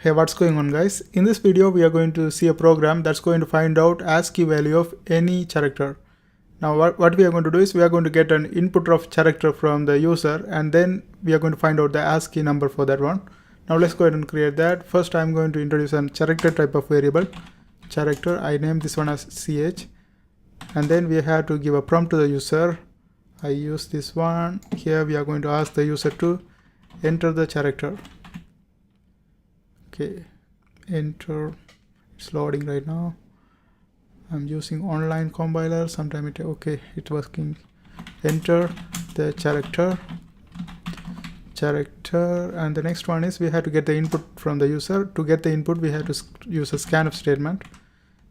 Hey, what's going on, guys? In this video we are going to see a program that's going to find out ASCII value of any character. Now what we are going to do is we are going to get an input of character from the user, and then we are going to find out the ASCII number for that one. Now let's go ahead and create that. First I'm going to introduce a character type of variable, character. I name this one as ch, and then we have to give a prompt to the user. I use this one. Here we are going to ask the user to enter the character. Okay, enter. It's loading right now. I'm using online compiler. Sometime it's working. Enter the character, and the next one is we have to get the input from the user. To get the input we have to use a scanf statement.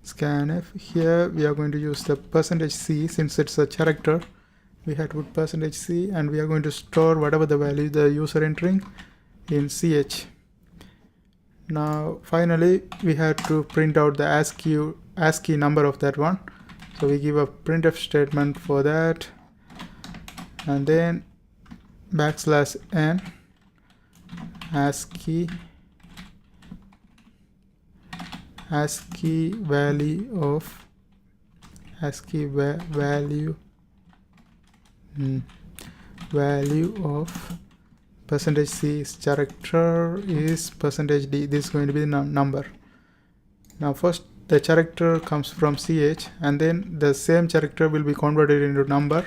Scanf. Here we are going to use the %c. Since it's a character, we have to put %c, and we are going to store whatever the value the user entering in ch. Now finally we have to print out the ASCII number of that one, so we give a printf statement for that, and then \n ASCII value of %c is character is %d. This is going to be the number. Now first the character comes from ch, and then the same character will be converted into number.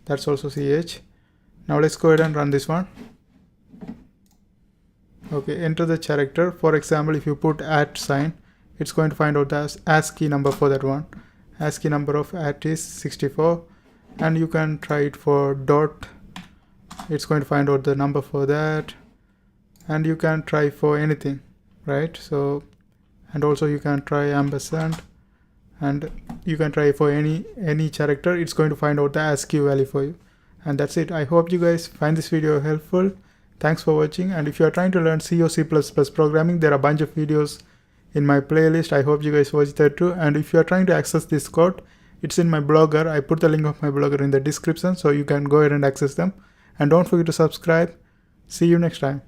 That's also ch. Now let's go ahead and run this one. Okay, enter the character. For example, if you put @, it's going to find out the ASCII number for that one. ASCII number of is 64, and you can try it for dot. It's going to find out the number for that, and you can try for anything, right? So, and also you can try ampersand, and you can try for any character. It's going to find out the ASCII value for you. And that's it. I hope you guys find this video helpful. Thanks for watching, and if you are trying to learn C or C++ programming, there are a bunch of videos in my playlist. I hope you guys watch that too. And if you are trying to access this code, it's in my blogger. I put the link of my blogger in the description, so you can go ahead and access them. And don't forget to subscribe. See you next time.